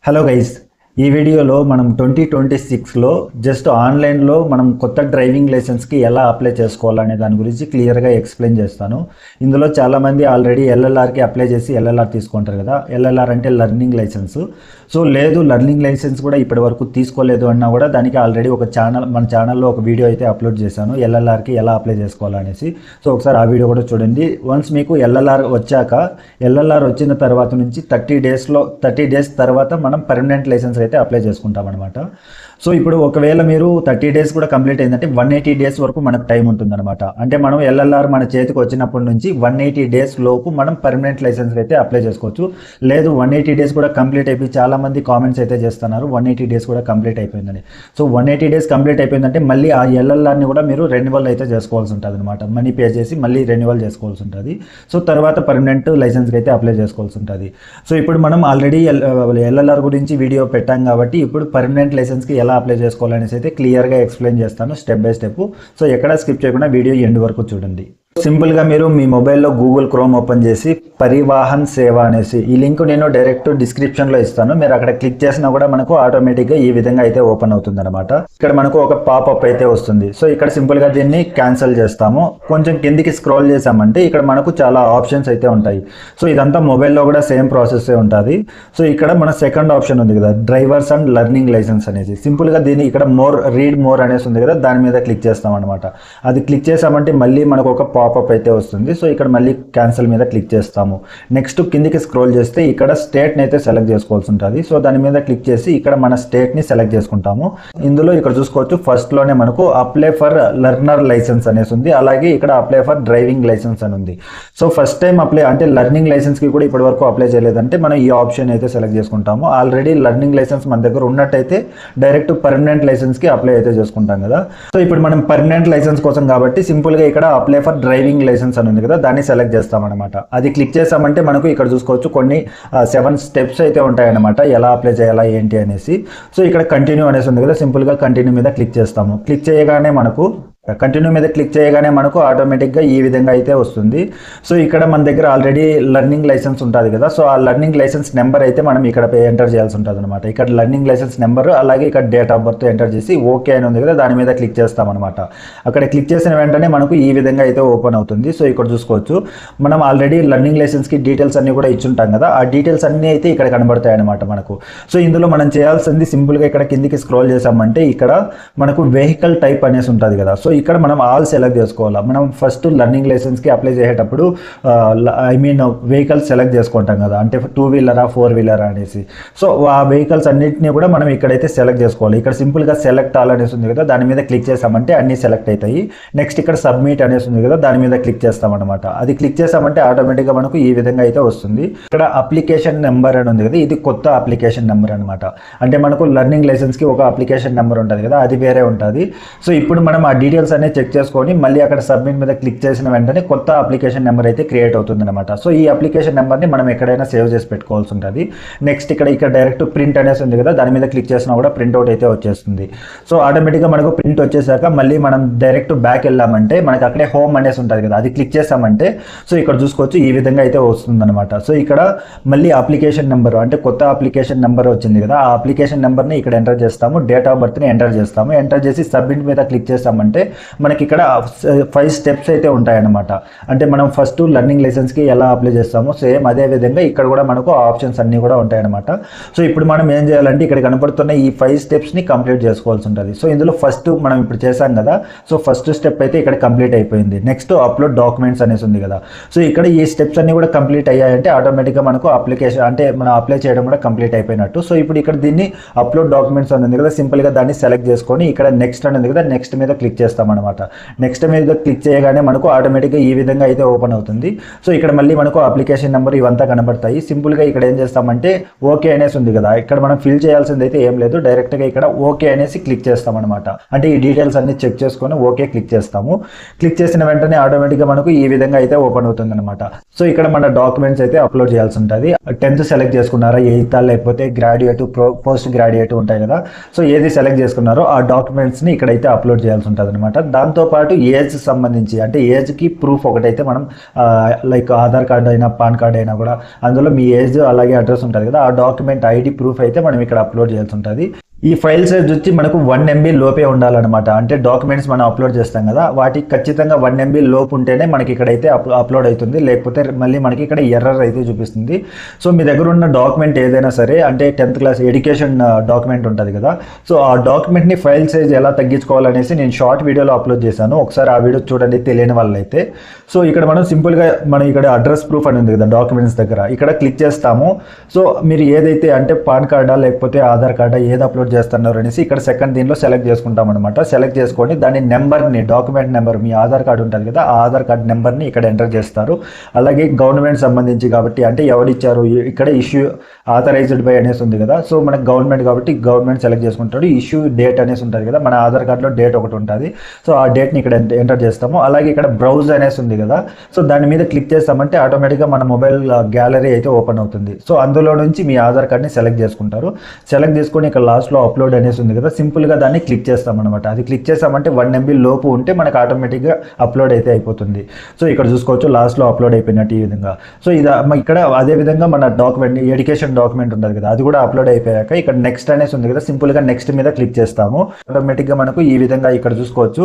Hello guys, ఈ వీడియోలో మనం 2026లో జస్ట్ ఆన్లైన్లో మనం కొత్త డ్రైవింగ్ లైసెన్స్కి ఎలా అప్లై చేసుకోవాలనే దాని గురించి క్లియర్గా ఎక్స్ప్లెయిన్ చేస్తాను. ఇందులో చాలామంది ఆల్రెడీ ఎల్ఎల్ఆర్కి అప్లై చేసి ఎల్ఎల్ఆర్ తీసుకుంటారు కదా. ఎల్ఎల్ఆర్ అంటే లర్నింగ్ లైసెన్స్. సో లేదు, లర్నింగ్ లైసెన్స్ కూడా ఇప్పటి వరకు తీసుకోలేదు అన్నా కూడా దానికి ఆల్రెడీ మన ఛానల్లో ఒక వీడియో అయితే అప్లోడ్ చేశాను, ఎల్ఎల్ఆర్కి ఎలా అప్లై చేసుకోవాలనేసి. సో ఒకసారి ఆ వీడియో కూడా చూడండి. వన్స్ మీకు ఎల్ఎల్ఆర్ వచ్చాక, ఎల్ఎల్ఆర్ వచ్చిన తర్వాత నుంచి 30 డేస్ తర్వాత మనం పర్మనెంట్ లైసెన్స్ అయితే అప్లై చేసుకుంటాం అనమాట. సో ఇప్పుడు ఒకవేళ మీరు 30 డేస్ కూడా కంప్లీట్ అయిందంటే 180 డేస్ వరకు మనకు టైం ఉంటుందన్నమాట. అంటే మనం ఎల్ఎల్ఆర్ మన చేతికి వచ్చినప్పటి నుంచి 180 డేస్ లోపు మనం పర్మనెంట్ లైసెన్స్ అయితే అప్లై చేసుకోవచ్చు. లేదు 180 డేస్ కూడా కంప్లీట్ అయిపోయి చాలామంది కామెంట్స్ అయితే చేస్తున్నారు 180 డేస్ కూడా కంప్లీట్ అయిపోయిందని. సో 180 డేస్ కంప్లీట్ అయిపోయిందంటే మళ్ళీ ఆ ఎల్ఎల్ఆర్ని కూడా మీరు రెన్యువల్ అయితే చేసుకోవాల్సి ఉంటుంది అనమాట. మనీ పే చేసి మళ్ళీ రెన్యువల్ చేసుకోవాల్సి ఉంటుంది. సో తర్వాత పర్మనెంట్ లైసెన్స్కి అయితే అప్లై చేసుకోవాల్సి ఉంటుంది. సో ఇప్పుడు మనం ఆల్రెడీ ఎల్ఎల్ఆర్ గురించి వీడియో పెట్టాం కాబట్టి ఇప్పుడు పర్మనెంట్ లైసెన్స్కి ఎలా అప్లై చేసుకోవాలనేసి అయితే క్లియర్గా ఎక్స్ప్లెయిన్ చేస్తాను స్టెప్ బై స్టెప్. సో ఎక్కడ స్కిప్ చేయకుండా వీడియో ఎండ్ వరకు చూడండి. సింపుల్గా మీరు మీ మొబైల్లో గూగుల్ క్రోమ్ ఓపెన్ చేసి పరివాహన్ సేవ అనేసి, ఈ లింక్ నేను డైరెక్ట్ డిస్క్రిప్షన్లో ఇస్తాను. మీరు అక్కడ క్లిక్ చేసినా కూడా మనకు ఆటోమేటిక్గా ఈ విధంగా అయితే ఓపెన్ అవుతుంది అనమాట. ఇక్కడ మనకు ఒక పాపప్ అయితే వస్తుంది. సో ఇక్కడ సింపుల్గా దీన్ని క్యాన్సిల్ చేస్తాము. కొంచెం కిందికి స్క్రోల్ చేసామంటే ఇక్కడ మనకు చాలా ఆప్షన్స్ అయితే ఉంటాయి. సో ఇదంతా మొబైల్లో కూడా సేమ్ ప్రాసెస్ ఉంటుంది. సో ఇక్కడ మన సెకండ్ ఆప్షన్ ఉంది కదా, డ్రైవర్స్ అండ్ లర్నింగ్ లైసెన్స్ అనేసి. సింపుల్గా దీన్ని ఇక్కడ రీడ్ మోర్ అనేసి ఉంది కదా, దాని మీద క్లిక్ చేస్తాం అనమాట. అది క్లిక్ చేసామంటే మళ్ళీ మనకు ఒక పాపప్ అయితే వస్తుంది. సో ఇక్కడ మళ్ళీ క్యాన్సిల్ మీద క్లిక్ చేస్తాము. నెక్స్ట్ కిందికి స్క్రోల్ చేస్తే ఇక్కడ స్టేట్ని అయితే సెలెక్ట్ చేసుకోవాల్సి ఉంటుంది. సో దాని మీద క్లిక్ చేసి ఇక్కడ మన స్టేట్ని సెలెక్ట్ చేసుకుంటాము. ఇందులో ఇక్కడ చూసుకోవచ్చు ఫస్ట్లోనే మనకు అప్లై ఫర్ లర్నర్ లైసెన్స్ అనేసి ఉంది. అలాగే ఇక్కడ అప్లై ఫర్ డ్రైవింగ్ లైసెన్స్ అని ఉంది. సో ఫస్ట్ టైం అప్లై అంటే లర్నింగ్ లైసెన్స్కి కూడా ఇప్పటి వరకు అప్లై చేయలేదంటే మనం ఈ ఆప్షన్ అయితే సెలెక్ట్ చేసుకుంటాము. ఆల్రెడీ లర్నింగ్ లైసెన్స్ మన దగ్గర ఉన్నట్టయితే డైరెక్ట్ పర్మనెంట్ లైసెన్స్కి అప్లై అయితే చేసుకుంటాం కదా. సో ఇప్పుడు మనం పర్మనెంట్ లైసెన్స్ కోసం కాబట్టి సింపుల్గా ఇక్కడ అప్లై ఫర్ డ్రైవింగ్ లైసెన్స్ అని ఉంది కదా, దాన్ని సెలెక్ట్ చేస్తామన్నమాట. అది క్లిక్ చేసామంటే మనకు ఇక్కడ చూసుకోవచ్చు కొన్ని 7 స్టెప్స్ అయితే ఉంటాయన్నమాట, ఎలా అప్లై చేయాలా ఏంటి అనేసి. సో ఇక్కడ కంటిన్యూ అనేసి ఉంది కదా, సింపుల్గా కంటిన్యూ మీద క్లిక్ చేస్తాము. క్లిక్ చేయగానే మనకు ఆటోమేటిక్గా ఈ విధంగా అయితే వస్తుంది. సో ఇక్కడ మన దగ్గర ఆల్రెడీ లర్నింగ్ లైసెన్స్ ఉంటుంది కదా. సో ఆ లర్నింగ్ లైసెన్స్ నెంబర్ అయితే మనం ఇక్కడ ఎంటర్ చేయాల్సి ఉంటుంది అనమాట. ఇక్కడ లర్నింగ్ లైసెన్స్ నెంబర్ అలాగే ఇక్కడ డేట్ ఆఫ్ బర్త్ ఎంటర్ చేసి ఓకే అని ఉంది కదా, దాని మీద క్లిక్ చేస్తామన్నమాట. అక్కడ క్లిక్ చేసిన వెంటనే మనకు ఈ విధంగా అయితే ఓపెన్ అవుతుంది. సో ఇక్కడ చూసుకోవచ్చు మనం ఆల్రెడీ లర్నింగ్ లైసెన్స్కి డీటెయిల్స్ అన్ని కూడా ఇచ్చుంటాం కదా, ఆ డీటెయిల్స్ అన్నీ అయితే ఇక్కడ కనబడతాయి అనమాట మనకు. సో ఇందులో మనం చేయాల్సింది సింపుల్గా ఇక్కడ కిందికి స్క్రోల్ చేసామంటే ఇక్కడ మనకు వెహికల్ టైప్ అనేసి ఉంటుంది కదా. సో ఇక్కడ మనం ఆల్ సెలెక్ట్ చేసుకోవాలి. మనం ఫస్ట్ లర్నింగ్ లైసెన్స్కి అప్లై చేసేటప్పుడు వెహికల్స్ సెలెక్ట్ చేసుకుంటాం కదా, అంటే 2 వీలరా 4 వీలరా అనేసి. సో ఆ వెహికల్స్ అన్నింటినీ కూడా మనం ఇక్కడైతే సెలెక్ట్ చేసుకోవాలి. ఇక్కడ సింపుల్గా సెలెక్ట్ ఆల్ అనేసి ఉంది కదా, దాని మీద క్లిక్ చేసామంటే అన్ని సెలెక్ట్ అవుతాయి. నెక్స్ట్ ఇక్కడ సబ్మిట్ అనేసి ఉంది కదా, దాని మీద క్లిక్ చేస్తామన్నమాట. అది క్లిక్ చేసామంటే ఆటోమేటిక్గా మనకు ఈ విధంగా అయితే వస్తుంది. ఇక్కడ అప్లికేషన్ నెంబర్ అని ఉంది కదా, ఇది కొత్త అప్లికేషన్ నెంబర్ అనమాట. అంటే మనకు లర్నింగ్ లైసెన్స్కి ఒక అప్లికేషన్ నెంబర్ ఉంటుంది కదా, అది వేరే ఉంటుంది. సో ఇప్పుడు మనం ఆ డీటెయిల్స్ అనేది చెక్ చేసుకొని మళ్ళీ అక్కడ సబ్మిట్ మీద క్లిక్ చేసిన వెంటనే కొత్త అప్లికేషన్ నెంబర్ అయితే క్రియేట్ అవుతుంది అనమాట. సో ఈ అప్లికేషన్ నెంబర్ని మనం ఎక్కడైనా సేవ్ చేసి పెట్టుకోవాల్సి ఉంటుంది. నెక్స్ట్ ఇక్కడ డైరెక్ట్ ప్రింట్ అనేసి ఉంది కదా, దాని మీద క్లిక్ చేసినా కూడా ప్రింట్అవుట్ అయితే వచ్చేస్తుంది. సో ఆటోమేటిక్గా మనకు ప్రింట్ వచ్చేసాక మళ్ళీ మనం డైరెక్ట్ బ్యాక్ వెళ్ళామంటే మనకి అక్కడే హోమ్ అనేసి ఉంటుంది కదా, అది క్లిక్ చేసామంటే సో ఇక్కడ చూసుకోవచ్చు ఈ విధంగా అయితే వస్తుంది అనమాట. సో ఇక్కడ మళ్ళీ అప్లికేషన్ నెంబర్ అంటే కొత్త అప్లికేషన్ నెంబర్ వచ్చింది కదా, ఆ అప్లికేషన్ నెంబర్ని ఇక్కడ ఎంటర్ చేస్తాము, డేట్ ఆఫ్ బర్త్ని ఎంటర్ చేస్తాము. ఎంటర్ చేసి సబ్మిట్ మీద క్లిక్ చేస్తామంటే మనకి ఇక్కడ 5 స్టెప్స్ అయితే ఉంటాయన్నమాట. అంటే మనం ఫస్ట్ లర్నింగ్ లైసెన్స్కి ఎలా అప్లై చేస్తామో సేమ్ అదే విధంగా ఇక్కడ కూడా మనకు ఆప్షన్స్ అన్నీ కూడా ఉంటాయన్నమాట. సో ఇప్పుడు మనం ఏం చేయాలంటే ఇక్కడ కనపడుతున్న ఈ 5 స్టెప్స్ని కంప్లీట్ చేసుకోవాల్సి ఉంటుంది. సో ఇందులో ఫస్ట్ మనం ఇప్పుడు చేసాం కదా, సో ఫస్ట్ స్టెప్ అయితే ఇక్కడ కంప్లీట్ అయిపోయింది. నెక్స్ట్ అప్లోడ్ డాక్యుమెంట్స్ అనేసి ఉంది కదా. సో ఇక్కడ ఈ స్టెప్స్ అన్ని కూడా కంప్లీట్ అయ్యాయంటే ఆటోమేటిక్గా మనకు అప్లికేషన్ అంటే మనం అప్లై చేయడం కూడా కంప్లీట్ అయిపోయినట్టు. సో ఇప్పుడు ఇక్కడ దీన్ని అప్లోడ్ డాక్యుమెంట్స్ అని ఉంది కదా, సింపుల్గా దాన్ని సెలెక్ట్ చేసుకొని ఇక్కడ నెక్స్ట్ అని ఉంది కదా, నెక్స్ట్ మీద క్లిక్ చేస్తాం అనమాట. నెక్స్ట్ మీద క్లిక్ చేయగానే మనకు ఆటోమేటిక్గా ఈ విధంగా అయితే ఓపెన్ అవుతుంది. సో ఇక్కడ మళ్ళీ మనకు అప్లికేషన్ నెంబర్ ఇవంతా కనబడతాయి. సింపుల్గా ఇక్కడ ఏం చేస్తామంటే ఓకే అనేసి ఉంది కదా, ఇక్కడ మనం ఫిల్ చేయాల్సింది అయితే ఏం లేదు, డైరెక్ట్గా ఇక్కడ ఓకే అనేసి క్లిక్ చేస్తాం అనమాట. అంటే ఈ డీటెయిల్స్ అన్ని చెక్ చేసుకొని ఓకే క్లిక్ చేస్తాము. క్లిక్ చేసిన వెంటనే ఆటోమేటిక్గా మనకు ఈ విధంగా అయితే ఓపెన్ అవుతుంది అనమాట. సో ఇక్కడ మన డాక్యుమెంట్స్ అయితే అప్లోడ్ చేయాల్సి ఉంటుంది. 10th సెలెక్ట్ చేసుకున్నారా, 8th లేకపోతే గ్రాడ్యుయేట్ పోస్ట్ గ్రాడ్యుయేట్ ఉంటాయి కదా. సో ఏది సెలెక్ట్ చేసుకున్నారో ఆ డాక్యుమెంట్స్ని ఇక్కడైతే అప్లోడ్ చేయాల్సి ఉంటుంది అనమాట. అనమాట. దాంతోపాటు ఏజ్ సంబంధించి అంటే ఏజ్కి ప్రూఫ్ ఒకటైతే మనం లైక్ ఆధార్ కార్డు అయినా పాన్ కార్డ్ అయినా కూడా అందులో మీ ఏజ్ అలాగే అడ్రస్ ఉంటుంది కదా, ఆ డాక్యుమెంట్ ఐడి ప్రూఫ్ అయితే మనం ఇక్కడ అప్లోడ్ చేయాల్సి ఉంటుంది. ఈ ఫైల్ సైజ్ వచ్చి మనకు 1 MB లోపే ఉండాలన్నమాట. అంటే డాక్యుమెంట్స్ మనం అప్లోడ్ చేస్తాం కదా, వాటికి ఖచ్చితంగా 1 MB లోపు ఉంటేనే మనకి ఇక్కడైతే అప్లోడ్ అవుతుంది, లేకపోతే మళ్ళీ మనకి ఇక్కడ ఎర్రర్ అయితే చూపిస్తుంది. సో మీ దగ్గర ఉన్న డాక్యుమెంట్ ఏదైనా సరే, అంటే 10th క్లాస్ ఎడ్యుకేషన్ డాక్యుమెంట్ ఉంటుంది కదా, సో ఆ డాక్యుమెంట్ని ఫైల్ సైజ్ ఎలా తగ్గించుకోవాలనేసి నేను షార్ట్ వీడియోలో అప్లోడ్ చేశాను, ఒకసారి ఆ వీడియో చూడండి తెలియని వాళ్ళైతే. సో ఇక్కడ మనం సింపుల్గా మనం ఇక్కడ అడ్రస్ ప్రూఫ్ అని ఉంది కదా డాక్యుమెంట్స్ దగ్గర, ఇక్కడ క్లిక్ చేస్తాము. సో మీరు ఏదైతే అంటే పాన్ కార్డా లేకపోతే ఆధార్ కార్డా ఏది అప్లోడ్ చేస్తున్నారు అనేసి ఇక్కడ సెకండ్ దీనిలో సెలెక్ట్ చేసుకుంటాం అనమాట. సెలెక్ట్ చేసుకొని దాని నెంబర్ని, డాక్యుమెంట్ నెంబర్, మీ ఆధార్ కార్డు ఉంటుంది కదా, ఆ ఆధార్ కార్డు నెంబర్ని ఇక్కడ ఎంటర్ చేస్తారు. అలాగే గవర్నమెంట్ సంబంధించి కాబట్టి అంటే ఎవరిచ్చారు, ఇక్కడ ఇష్యూ ఆథరైజ్డ్ బై అనేసి ఉంది కదా, సో మనకు గవర్నమెంట్ కాబట్టి గవర్నమెంట్ సెలెక్ట్ చేసుకుంటాడు. ఇష్యూ డేట్ అనేసి ఉంటుంది కదా, మన ఆధార్ కార్డులో డేట్ ఒకటి ఉంటుంది, సో ఆ డేట్ని ఇక్కడ ఎంటర్ చేస్తాము. అలాగే ఇక్కడ బ్రౌజ్ అనేసి ఉంది కదా, సో దాని మీద క్లిక్ చేస్తామంటే ఆటోమేటిక్గా మన మొబైల్ గ్యాలరీ అయితే ఓపెన్ అవుతుంది. సో అందులో నుంచి మీ ఆధార్ కార్డ్ని సెలెక్ట్ చేసుకుంటారు. సెలెక్ట్ చేసుకొని ఇక్కడ లాస్ట్లో అప్లోడ్ అనేసి ఉంది కదా, సింపుల్గా దాన్ని క్లిక్ చేస్తామన్నమాట. అది క్లిక్ చేస్తామంటే 1 MB లోపు ఉంటే మనకు ఆటోమేటిక్గా అప్లోడ్ అయితే అయిపోతుంది. సో ఇక్కడ చూసుకోవచ్చు లాస్ట్లో అప్లోడ్ అయిపోయినట్టు ఈ విధంగా. సో ఇది ఇక్కడ అదే విధంగా మన డాక్యుమెంట్, ఎడ్యుకేషన్ డాక్యుమెంట్ ఉంటుంది కదా, అది కూడా అప్లోడ్ అయిపోయాక ఇక్కడ నెక్స్ట్ అనేసి ఉంది కదా, సింపుల్గా నెక్స్ట్ మీద క్లిక్ చేస్తాము. ఆటోమేటిక్గా మనకు ఈ విధంగా ఇక్కడ చూసుకోవచ్చు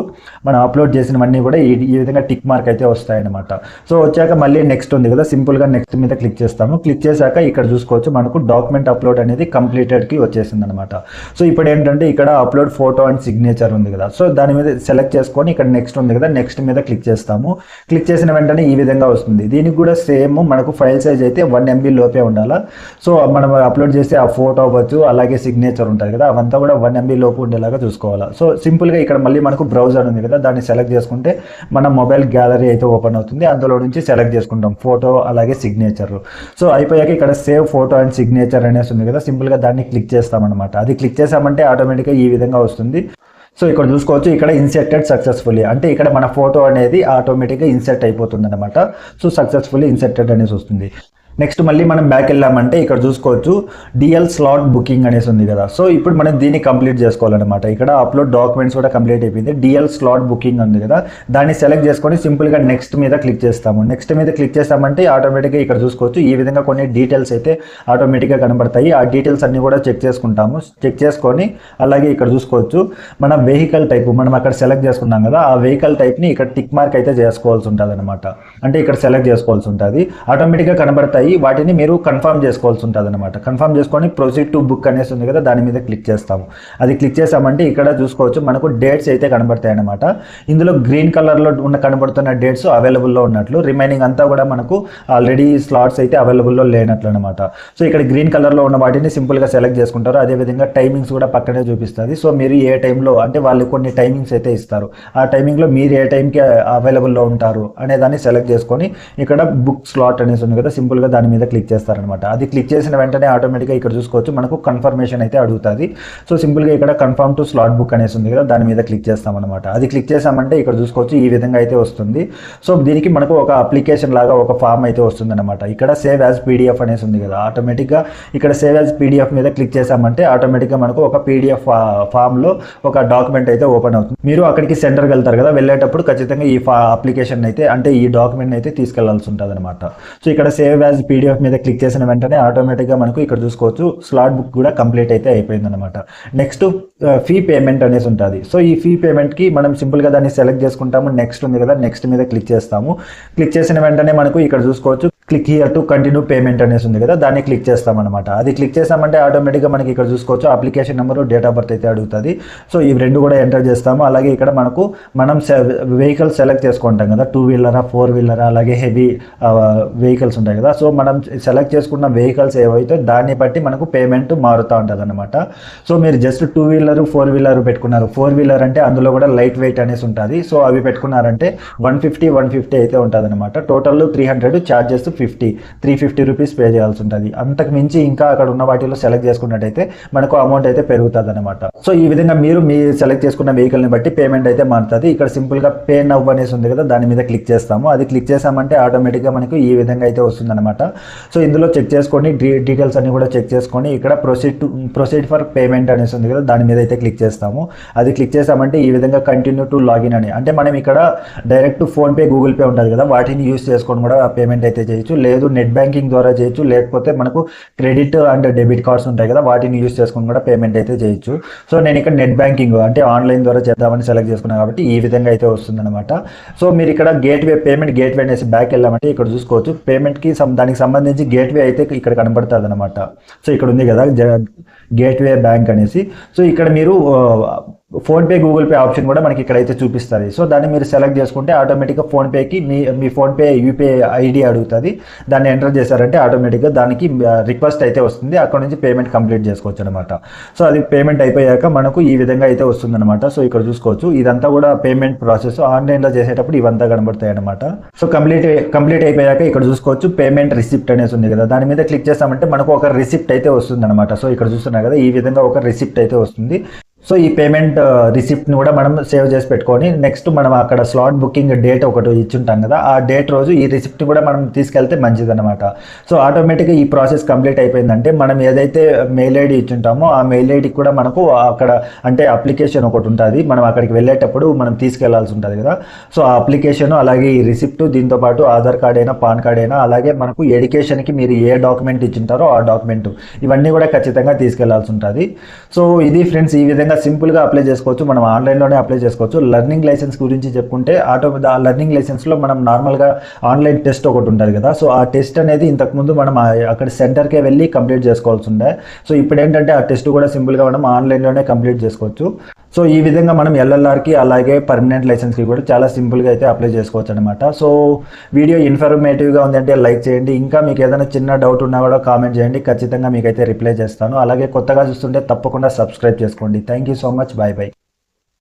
మనం అప్లోడ్ చేసినవన్నీ కూడా ఈ విధంగా టిక్ మార్క్ అయితే వస్తాయన్నమాట. సో వచ్చాక మళ్ళీ నెక్స్ట్ ఉంది కదా, సింపుల్గా నెక్స్ట్ మీద క్లిక్ చేస్తాము. క్లిక్ చేశాక ఇక్కడ చూసుకోవచ్చు మనకు డాక్యుమెంట్ అప్లోడ్ అనేది కంప్లీటెడ్కి వచ్చేసింది అనమాట. సో ఇప్పుడు ఏంటంటే ఇక్కడ అప్లోడ్ ఫోటో అండ్ సిగ్నేచర్ ఉంది కదా, సో దాని మీద సెలెక్ట్ చేసుకొని ఇక్కడ నెక్స్ట్ ఉంది కదా, నెక్స్ట్ మీద క్లిక్ చేస్తాము. క్లిక్ చేసిన వెంటనే ఈ విధంగా వస్తుంది. దీనికి కూడా సేమ్ మనకు ఫైల్ సైజ్ అయితే 1 MB లోపే ఉండాలా. సో మనం అప్లోడ్ చేస్తే ఆ ఫోటో అవ్వచ్చు, అలాగే సిగ్నేచర్ ఉంటుంది కదా, అవంతా కూడా 1 MB లోపు ఉండేలాగా చూసుకోవాలా. సో సింపుల్గా ఇక్కడ మళ్ళీ మనకు బ్రౌజర్ ఉంది కదా, దాన్ని సెలెక్ట్ చేసుకుంటే మన మొబైల్ గ్యాలరీ అయితే ఓపెన్ అవుతుంది. అందులో నుంచి సెలెక్ట్ చేసుకుంటాం ఫోటో అలాగే సిగ్నేచర్. సో అయిపోయాక ఇక్కడ సేవ్ ఫోటో అండ్ సిగ్నేచర్ అనేసి ఉంది కదా, సింపుల్గా దాన్ని క్లిక్ చేస్తామన్నమాట. అది క్లిక్ చేసామంటే ఆటోమేటిక్గా ఈ విధంగా వస్తుంది. సో ఇక్కడ చూసుకోవచ్చు ఇక్కడ ఇన్సెర్టెడ్ సక్సెస్ఫుల్లీ, అంటే ఇక్కడ మన ఫోటో అనేది ఆటోమేటిక్గా ఇన్సెర్ట్ అయిపోతుంది అనమాట. సో సక్సెస్ఫుల్లీ ఇన్సెర్టెడ్ అనేసి వస్తుంది. నెక్స్ట్ మళ్ళీ మనం బ్యాక్ వెళ్ళామంటే ఇక్కడ చూసుకోవచ్చు డిఎల్ స్లాట్ బుకింగ్ అనేసి ఉంది కదా, సో ఇప్పుడు మనం దీన్ని కంప్లీట్ చేసుకోవాలన్నమాట. ఇక్కడ అప్లోడ్ డాక్యుమెంట్స్ కూడా కంప్లీట్ అయిపోయింది. డిఎల్ స్లాట్ బుకింగ్ ఉంది కదా, దాన్ని సెలెక్ట్ చేసుకొని సింపుల్గా నెక్స్ట్ మీద క్లిక్ చేస్తాము. నెక్స్ట్ మీద క్లిక్ చేస్తామంటే ఆటోమేటిక్గా ఇక్కడ చూసుకోవచ్చు ఈ విధంగా కొన్ని డీటెయిల్స్ అయితే ఆటోమేటిక్గా కనబడతాయి. ఆ డీటెయిల్స్ అన్ని కూడా చెక్ చేసుకుంటాము. చెక్ చేసుకొని అలాగే ఇక్కడ చూసుకోవచ్చు మన వెహికల్ టైప్ మనం అక్కడ సెలెక్ట్ చేసుకున్నాం కదా, ఆ వెహికల్ టైప్ని ఇక్కడ టిక్ మార్క్ అయితే చేసుకోవాల్సి ఉంటుంది అనమాట. అంటే ఇక్కడ సెలెక్ట్ చేసుకోవాల్సి ఉంటుంది, ఆటోమేటిక్గా కనబడతాయి. వాటిని మీరు కన్ఫర్మ్ చేసుకోవాల్సి ఉంటుంది అనమాట. కన్ఫర్మ్ చేసుకొని ప్రొసీడ్ టు బుక్ అనేసి ఉంది కదా, దాని మీద క్లిక్ చేస్తాము. అది క్లిక్ చేసామంటే ఇక్కడ చూసుకోవచ్చు మనకు డేట్స్ అయితే కనబడతాయి అనమాట. ఇందులో గ్రీన్ కలర్లో ఉన్న కనబడుతున్న డేట్స్ అవైలబుల్లో ఉన్నట్లు, రిమైనింగ్ అంతా కూడా మనకు ఆల్రెడీ స్లాట్స్ అయితే అవైలబుల్లో లేనట్లు అనమాట. సో ఇక్కడ గ్రీన్ కలర్లో ఉన్న వాటిని సింపుల్గా సెలెక్ట్ చేసుకుంటారు. అదేవిధంగా టైమింగ్స్ కూడా పక్కనే చూపిస్తుంది. సో మీరు ఏ టైంలో అంటే వాళ్ళు కొన్ని టైమింగ్స్ అయితే ఇస్తారు, ఆ టైమింగ్లో మీరు ఏ టైంకి అవైలబుల్లో ఉంటారు అనే దాన్ని సెలెక్ట్ చేసుకొని ఇక్కడ బుక్ స్లాట్ అనేసి ఉంది కదా, సింపుల్గా దాని మీద క్లిక్ చేస్తారనమాట. అది క్లిక్ చేసిన వెంటనే ఆటోమేటిక్గా ఇక్కడ చూసుకోవచ్చు మనకు కన్ఫర్మేషన్ అయితే అడుగుతుంది. సో సింపుల్గా ఇక్కడ కన్ఫర్మ్ టు స్లాట్ బుక్ అనేసి ఉంది కదా, దాని మీద క్లిక్ చేస్తామన్నమాట. అది క్లిక్ చేసామంటే ఇక్కడ చూసుకోవచ్చు ఈ విధంగా అయితే వస్తుంది. సో దీనికి మనకు ఒక అప్లికేషన్ లాగా ఒక ఫామ్ అయితే వస్తుంది అనమాట. ఇక్కడ సేవ్ యాజ్ పీడిఎఫ్ అనేసి ఉంది కదా, ఆటోమేటిక్గా ఇక్కడ సేవ్ యాజ్ పీడిఎఫ్ మీద క్లిక్ చేసామంటే ఆటోమేటిక్గా మనకు ఒక పీడిఎఫ్ ఫామ్లో ఒక డాక్యుమెంట్ అయితే ఓపెన్ అవుతుంది. మీరు అక్కడికి సెంటర్కి వెళ్తారు కదా, వెళ్ళేటప్పుడు ఖచ్చితంగా ఈ అప్లికేషన్ అయితే అంటే ఈ డాక్యుమెంట్ అయితే తీసుకెళ్లాల్సి ఉంటుంది అనమాట. సో ఇక్కడ సేవ్ యాజ్ పీడిఎఫ్ మీద క్లిక్ చేసిన వెంటనే ఆటోమేటిక్గా మనకు ఇక్కడ చూసుకోవచ్చు స్లాట్ బుక్ కూడా కంప్లీట్ అయితే అయిపోయింది అనమాట. నెక్స్ట్ ఫీ పేమెంట్ అనేసి ఉంటుంది. సో ఈ ఫీ పేమెంట్కి మనం సింపుల్గా దాన్ని సెలెక్ట్ చేసుకుంటాము. నెక్స్ట్ ఉంది కదా, నెక్స్ట్ మీద క్లిక్ చేస్తాము. క్లిక్ చేసిన వెంటనే మనకు ఇక్కడ చూసుకోవచ్చు click here to continue payment అనేసి ఉంది కదా, దాన్ని క్లిక్ చేస్తామన్నమాట. అది క్లిక్ చేస్తామంటే ఆటోమేటిక్గా మనకి ఇక్కడ చూసుకోవచ్చు application number, date of birth అయితే అడుగుతుంది. సో ఇవి రెండు కూడా ఎంటర్ చేస్తాము. అలాగే ఇక్కడ మనం వెహికల్ సెలెక్ట్ చేసుకుంటాం కదా, 2 వీలరా 4 వీలరా అలాగే హెవీ వెహికల్స్ ఉంటాయి కదా, సో మనం సెలెక్ట్ చేసుకున్న వెహికల్స్ ఏవైతే దాన్ని బట్టి మనకు పేమెంట్ మారుతూ ఉంటుంది అనమాట. సో మీరు జస్ట్ 2 వీలర్ 4 వీలర్ పెట్టుకున్నారు, 4 వీలర్ అంటే అందులో కూడా లైట్ వెయిట్ అనేసి ఉంటుంది. సో అవి పెట్టుకున్నారంటే 150 అయితే ఉంటుంది అనమాట. టోటల్ 300, ఛార్జెస్ 350 రూపీస్ పే చేయాల్సి ఉంటుంది. అంతకు మించి ఇంకా అక్కడ ఉన్న వాటిలో సెలెక్ట్ చేసుకున్నట్టయితే మనకు అమౌంట్ అయితే పెరుగుతుంది అనమాట. సో ఈ విధంగా మీరు సెలెక్ట్ చేసుకున్న వెహికల్ని బట్టి పేమెంట్ అయితే మారుతుంది. ఇక్కడ సింపుల్గా పే నవ్ అనేసి ఉంది కదా, దాని మీద క్లిక్ చేస్తాము. అది క్లిక్ చేసామంటే ఆటోమేటిక్గా మనకు ఈ విధంగా అయితే వస్తుంది అనమాట. సో ఇందులో చెక్ చేసుకొని డీటెయిల్స్ అన్ని కూడా చెక్ చేసుకొని ఇక్కడ ప్రొసీడ్ ఫర్ పేమెంట్ అనేసి ఉంది కదా, దాని మీద అయితే క్లిక్ చేస్తాము. అది క్లిక్ చేసామంటే ఈ విధంగా కంటిన్యూ టు లాగిన్ అని, అంటే మనం ఇక్కడ డైరెక్ట్ ఫోన్పే గూగుల్ పే ఉంటుంది కదా, వాటిని యూస్ చేసుకొని కూడా పేమెంట్ అయితే చేయొచ్చు. లేదు నెట్ బ్యాంకింగ్ ద్వారా చేయొచ్చు, లేకపోతే మనకు క్రెడిట్ అండ్ డెబిట్ కార్డ్స్ ఉంటాయి కదా, వాటిని యూస్ చేసుకొని కూడా పేమెంట్ అయితే చేయొచ్చు. సో నేను ఇక్కడ నెట్ బ్యాంకింగ్ అంటే ఆన్లైన్ ద్వారా చేద్దామని సెలెక్ట్ చేసుకున్నాను కాబట్టి ఈ విధంగా అయితే వస్తుందన్నమాట. సో మీరు ఇక్కడ పేమెంట్ గేట్వే అనేసి బ్యాక్ వెళ్ళామంటే ఇక్కడ చూసుకోవచ్చు పేమెంట్కి దానికి సంబంధించి గేట్వే అయితే ఇక్కడ కనబడుతుంది అనమాట. సో ఇక్కడ ఉంది కదా గేట్వే బ్యాంక్ అనేసి. సో ఇక్కడ మీరు ఫోన్పే గూగుల్ పే ఆప్షన్ కూడా మనకి ఇక్కడైతే చూపిస్తుంది. సో దాన్ని మీరు సెలెక్ట్ చేసుకుంటే ఆటోమేటిక్గా ఫోన్పేకి మీ ఫోన్పే యూపీఐ ఐడి అడుగుతుంది. దాన్ని ఎంటర్ చేశారంటే ఆటోమేటిక్గా దానికి రిక్వెస్ట్ అయితే వస్తుంది. అక్కడ నుంచి పేమెంట్ కంప్లీట్ చేసుకోవచ్చు అనమాట. సో అది పేమెంట్ అయిపోయాక మనకు ఈ విధంగా అయితే వస్తుంది అనమాట. సో ఇక్కడ చూసుకోవచ్చు ఇదంతా కూడా పేమెంట్ ప్రాసెస్ ఆన్లైన్లో చేసేటప్పుడు ఇవంతా కనబడతాయి అనమాట. సో కంప్లీట్ అయిపోయాక ఇక్కడ చూసుకోవచ్చు పేమెంట్ రిసిప్ట్ అనేసి ఉంది కదా, దాని మీద క్లిక్ చేస్తామంటే మనకు ఒక రిసిప్ట్ అయితే వస్తుంది అనమాట. సో ఇక్కడ చూస్తున్నారు కదా ఈ విధంగా ఒక రిసిప్ట్ అయితే వస్తుంది. సో ఈ పేమెంట్ రిసిప్ట్ని కూడా మనం సేవ్ చేసి పెట్టుకొని నెక్స్ట్ మనం అక్కడ స్లాట్ బుకింగ్ డేట్ ఒకటి ఇచ్చుంటాం కదా, ఆ డేట్ రోజు ఈ రిసిప్ట్ని కూడా మనం తీసుకెళ్తే మంచిదన్నమాట. సో ఆటోమేటిక్గా ఈ ప్రాసెస్ కంప్లీట్ అయిపోయిందంటే మనం ఏదైతే మెయిల్ ఐడి ఇచ్చుంటామో ఆ మెయిల్ ఐడికి కూడా మనకు అక్కడ అంటే అప్లికేషన్ ఒకటి ఉంటుంది, మనం అక్కడికి వెళ్ళేటప్పుడు మనం తీసుకెళ్లాల్సి ఉంటుంది కదా. సో ఆ అప్లికేషన్ అలాగే ఈ రిసిప్ట్ దీంతోపాటు ఆధార్ కార్డ్ అయినా పాన్ కార్డ్ అయినా అలాగే మనకు ఎడ్యుకేషన్కి మీరు ఏ డాక్యుమెంట్ ఇచ్చింటారో ఆ డాక్యుమెంట్ ఇవన్నీ కూడా ఖచ్చితంగా తీసుకెళ్లాల్సి ఉంటుంది. సో ఇది ఫ్రెండ్స్ ఈ విధంగా సింపుల్గా అప్లై చేసుకోవచ్చు, మనం ఆన్లైన్లోనే అప్లై చేసుకోవచ్చు. లర్నింగ్ లైసెన్స్ గురించి చెప్పుకుంటే ఆ లర్నింగ్ లైసెన్స్లో మనం నార్మల్గా ఆన్లైన్ టెస్ట్ ఒకటి ఉంటుంది కదా, సో ఆ టెస్ట్ అనేది ఇంతకుముందు మనం అక్కడ సెంటర్కే వెళ్ళి కంప్లీట్ చేసుకోవాల్సి ఉండే. సో ఇప్పుడు ఏంటంటే ఆ టెస్ట్ కూడా సింపుల్గా మనం ఆన్లైన్లోనే కంప్లీట్ చేసుకోవచ్చు. సో ఈ విధంగా మనం ఎల్ఎల్ఆర్కి అలాగే పర్మనెంట్ లైసెన్స్కి కూడా చాలా సింపుల్గా అయితే అప్లై చేసుకోవచ్చు అనమాట. సో వీడియో ఇన్ఫర్మేటివ్గా ఉందంటే లైక్ చేయండి. ఇంకా మీకు ఏదైనా చిన్న డౌట్ ఉన్నా కూడా కామెంట్ చేయండి, ఖచ్చితంగా మీకైతే రిప్లై చేస్తాను. అలాగే కొత్తగా చూస్తుంటే తప్పకుండా సబ్స్క్రైబ్ చేసుకోండి. Thank you so much. Bye bye.